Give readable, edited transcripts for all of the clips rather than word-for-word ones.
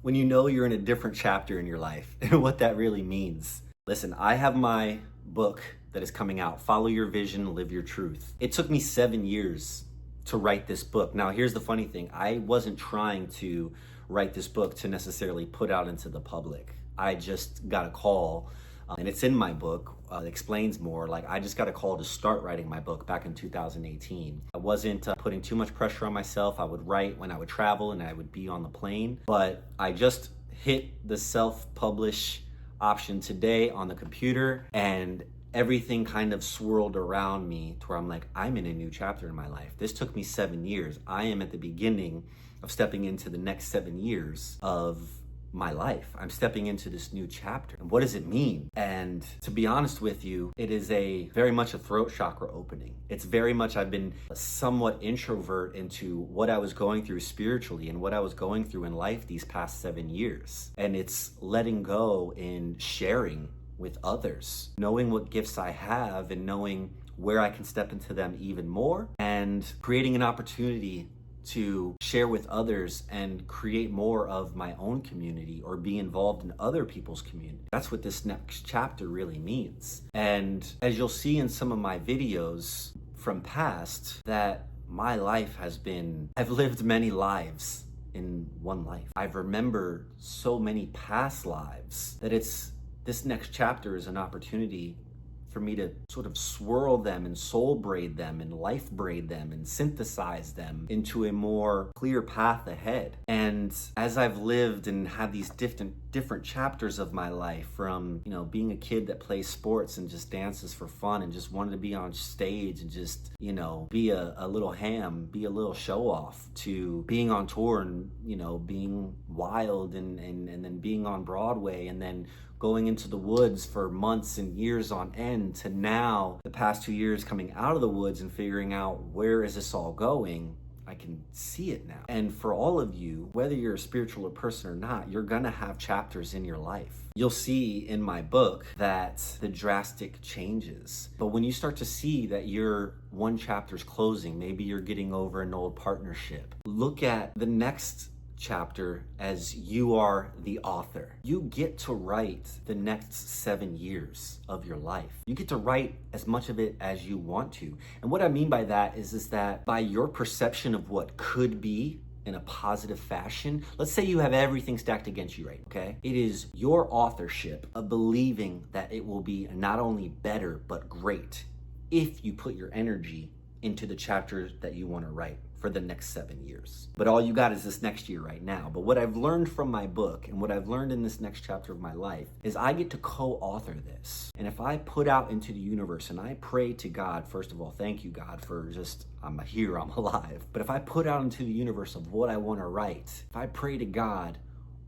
when you know you're in a different chapter in your life and what that really means. Listen, I have my book that is coming out, Follow Your Vision, Live Your Truth. It took me 7 years to write this book. Now, here's the funny thing. I wasn't trying to write this book to necessarily put out into the public. I just got a call, and it's in my book. It explains more. Like, I just got a call to start writing my book back in 2018. I wasn't putting too much pressure on myself. I would write when I would travel and I would be on the plane, but I just hit the self-publish option today on the computer, and everything kind of swirled around me to where I'm like, I'm in a new chapter in my life. This took me 7 years. I am at the beginning of stepping into the next 7 years of my life. I'm stepping into this new chapter. And what does it mean? And to be honest with you, it is very much a throat chakra opening. It's very much, I've been somewhat introvert into what I was going through spiritually and what I was going through in life these past 7 years. And it's letting go and sharing with others, knowing what gifts I have and knowing where I can step into them even more, and creating an opportunity to share with others and create more of my own community or be involved in other people's community. That's what this next chapter really means. And as you'll see in some of my videos from past, that my life I've lived many lives in one life. I've remembered so many past lives that this next chapter is an opportunity for me to sort of swirl them and soul braid them and life braid them and synthesize them into a more clear path ahead. And as I've lived and had these different chapters of my life, from, being a kid that plays sports and just dances for fun and just wanted to be on stage and just, be a little ham, be a little show off, to being on tour and, being wild and then being on Broadway and then going into the woods for months and years on end, to now the past 2 years coming out of the woods and figuring out, where is this all going? I can see it now. And for all of you, whether you're a spiritual person or not, you're gonna have chapters in your life. You'll see in my book that the drastic changes. But when you start to see that your one chapter's closing, maybe you're getting over an old partnership, look at the next chapter as you are the author. You get to write the next 7 years of your life. You get to write as much of it as you want to. And what I mean by that is that by your perception of what could be in a positive fashion, let's say you have everything stacked against you, right? Okay. It is your authorship of believing that it will be not only better, but great if you put your energy into the chapters that you want to write for the next 7 years. But all you got is this next year right now. But what I've learned from my book and what I've learned in this next chapter of my life is I get to co-author this. And if I put out into the universe and I pray to God, first of all, thank you, God, for just, I'm here, I'm alive. But if I put out into the universe of what I want to write, if I pray to God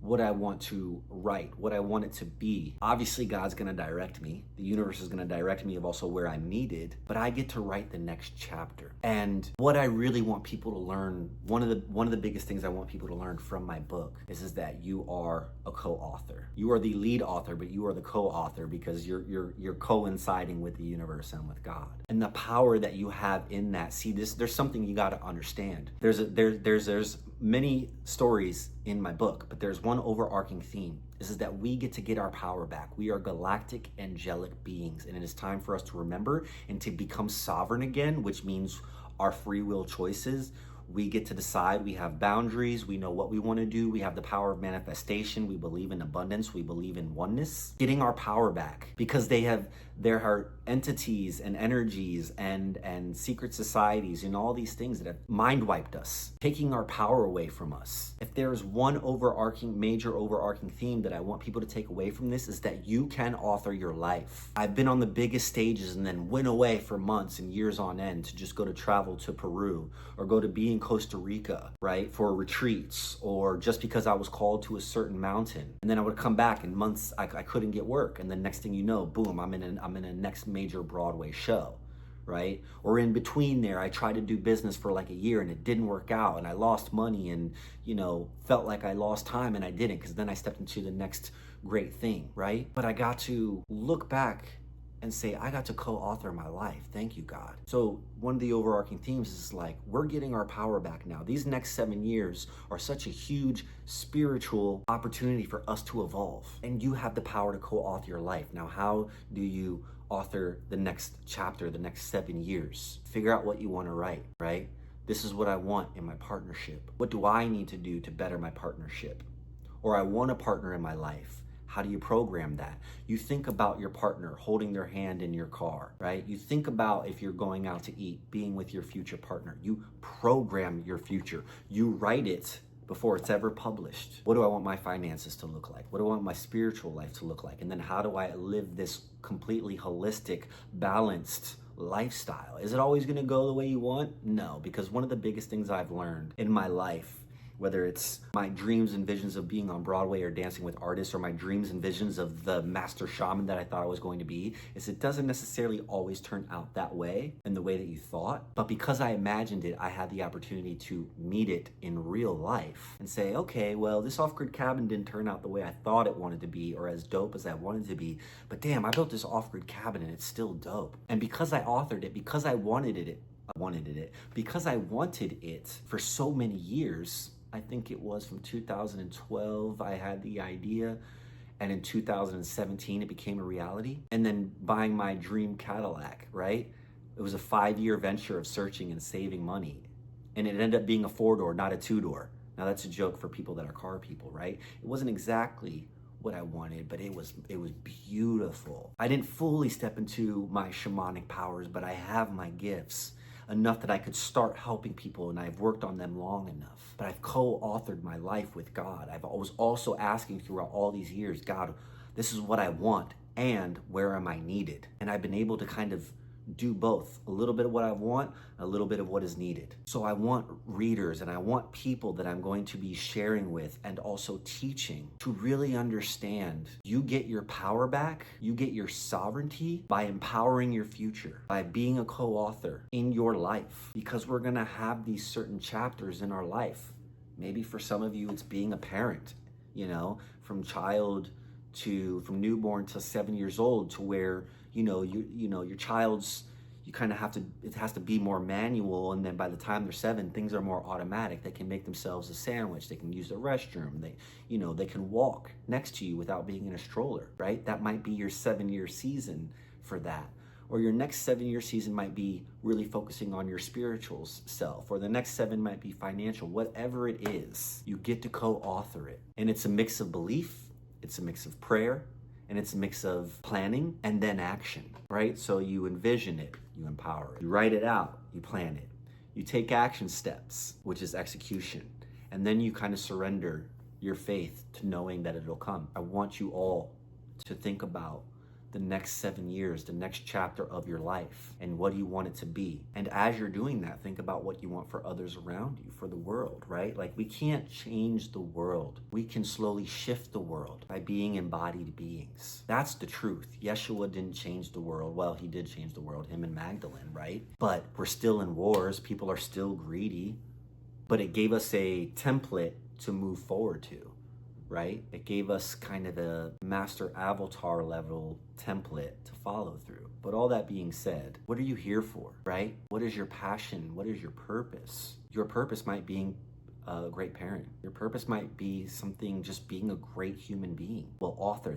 what I want to write, what I want it to be, obviously God's gonna direct me. The universe is gonna direct me of also where I'm needed, but I get to write the next chapter. And what I really want people to learn, one of the biggest things I want people to learn from my book is that you are a co-author. You are the lead author, but you are the co-author because you're coinciding with the universe and with God. And the power that you have in that. See, there's something you gotta understand. There's many stories in my book, but there's one overarching theme. This is that we get to get our power back. We are galactic angelic beings, and it is time for us to remember and to become sovereign again, which means our free will choices. We get to decide. We have boundaries. We know what we want to do. We have the power of manifestation. We believe in abundance. We believe in oneness. Getting our power back, because there are entities and energies and secret societies and all these things that have mind wiped us, taking our power away from us. If there's one major overarching theme that I want people to take away from this, is that you can author your life. I've been on the biggest stages and then went away for months and years on end to just go to travel to Peru or go to be in Costa Rica, right, for retreats, or just because I was called to a certain mountain. And then I would come back in months, I couldn't get work. And then next thing you know, boom, I'm in a next major Broadway show, right? Or in between there, I tried to do business for like a year and it didn't work out and I lost money and, felt like I lost time, and I didn't, because then I stepped into the next great thing, right? But I got to look back and say, I got to co-author my life. Thank you, God. So one of the overarching themes is like, we're getting our power back now. These next 7 years are such a huge spiritual opportunity for us to evolve. And you have the power to co-author your life. Now, how do you author the next chapter, the next 7 years? Figure out what you want to write, right? This is what I want in my partnership. What do I need to do to better my partnership? Or I want a partner in my life. How do you program that? You think about your partner holding their hand in your car, right? You think about if you're going out to eat, being with your future partner. You program your future. You write it before it's ever published. What do I want my finances to look like? What do I want my spiritual life to look like? And then how do I live this completely holistic, balanced lifestyle? Is it always gonna go the way you want? No, because one of the biggest things I've learned in my life, whether it's my dreams and visions of being on Broadway or dancing with artists, or my dreams and visions of the master shaman that I thought I was going to be, is it doesn't necessarily always turn out that way in the way that you thought. But because I imagined it, I had the opportunity to meet it in real life and say, okay, well, this off-grid cabin didn't turn out the way I thought it wanted to be or as dope as I wanted to be. But damn, I built this off-grid cabin and it's still dope. And because I authored it, because I wanted it, because I wanted it for so many years, I think it was from 2012, I had the idea, and in 2017, it became a reality. And then buying my dream Cadillac, right? It was a 5-year venture of searching and saving money. And it ended up being a 4-door, not a 2-door. Now that's a joke for people that are car people, right? It wasn't exactly what I wanted, but it was beautiful. I didn't fully step into my shamanic powers, but I have my gifts. Enough that I could start helping people, and I've worked on them long enough. But I've co-authored my life with God. I was also asking throughout all these years, God, this is what I want, and where am I needed? And I've been able to kind of do both, a little bit of what I want, a little bit of what is needed. So I want readers and I want people that I'm going to be sharing with and also teaching to really understand you get your power back, you get your sovereignty by empowering your future, by being a co-author in your life, because we're gonna have these certain chapters in our life. Maybe for some of you, it's being a parent, you know, from newborn to 7 years old, to where your child's, you kind of have to, it has to be more manual, and then by the time they're 7, things are more automatic. They can make themselves a sandwich, they can use the restroom, they can walk next to you without being in a stroller, right? That might be your 7-year season for that. Or your next 7-year season might be really focusing on your spiritual self, or the next 7 might be financial. Whatever it is, you get to co-author it. And it's a mix of belief, it's a mix of prayer, and it's a mix of planning and then action, right? So you envision it, you empower it. You write it out, you plan it. You take action steps, which is execution. And then you kind of surrender your faith to knowing that it'll come. I want you all to think about the next 7 years, the next chapter of your life, and what do you want it to be? And as you're doing that, think about what you want for others around you, for the world, right? Like, we can't change the world. We can slowly shift the world by being embodied beings. That's the truth. Yeshua didn't change the world. Well, he did change the world, him and Magdalene, right? But we're still in wars. People are still greedy. But it gave us a template to move forward to, right? It gave us kind of a master avatar level template to follow through. But all that being said, what are you here for, right? What is your passion? What is your purpose? Your purpose might be a great parent. Your purpose might be something, just being a great human being. Well, author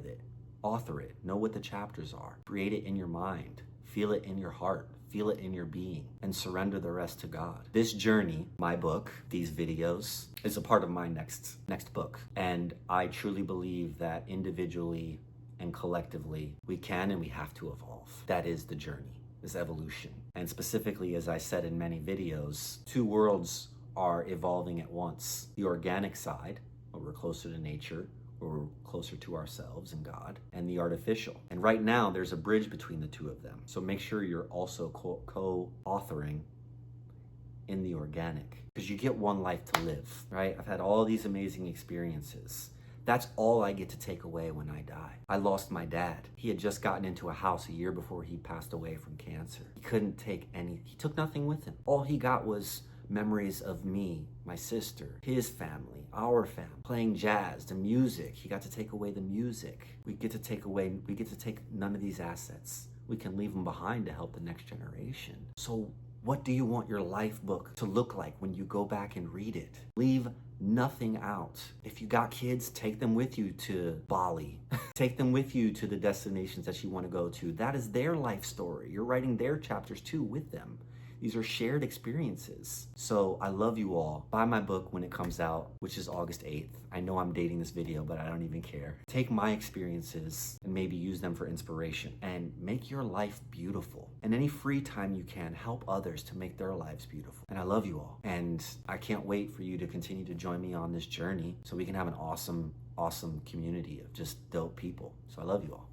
it. Know what the chapters are. Create it in your mind. Feel it in your heart. Feel it in your being, and surrender the rest to God. This journey, my book, these videos, is a part of my next book. And I truly believe that individually and collectively, we can and we have to evolve. That is the journey, this evolution. And specifically, as I said in many videos, 2 worlds are evolving at once. The organic side, where we're closer to nature, where we're closer to ourselves and God, and the artificial. And right now, there's a bridge between the 2 of them. So make sure you're also co-authoring in the organic, because you get one life to live, right? I've had all these amazing experiences. That's all I get to take away when I die. I lost my dad. He had just gotten into a house a year before he passed away from cancer. He took nothing with him. All he got was memories of me, my sister, his family, our family, playing jazz, the music. He got to take away the music. We get to take none of these assets. we can leave them behind to help the next generation. So what do you want your life book to look like when you go back and read it? Leave nothing out. If you got kids, take them with you to Bali. Take them with you to the destinations that you want to go to. That is their life story. You're writing their chapters too with them. These are shared experiences. So I love you all. Buy my book when it comes out, which is August 8th. I know I'm dating this video, but I don't even care. Take my experiences and maybe use them for inspiration and make your life beautiful. And any free time you can, help others to make their lives beautiful. And I love you all. And I can't wait for you to continue to join me on this journey so we can have an awesome community of just dope people. So I love you all.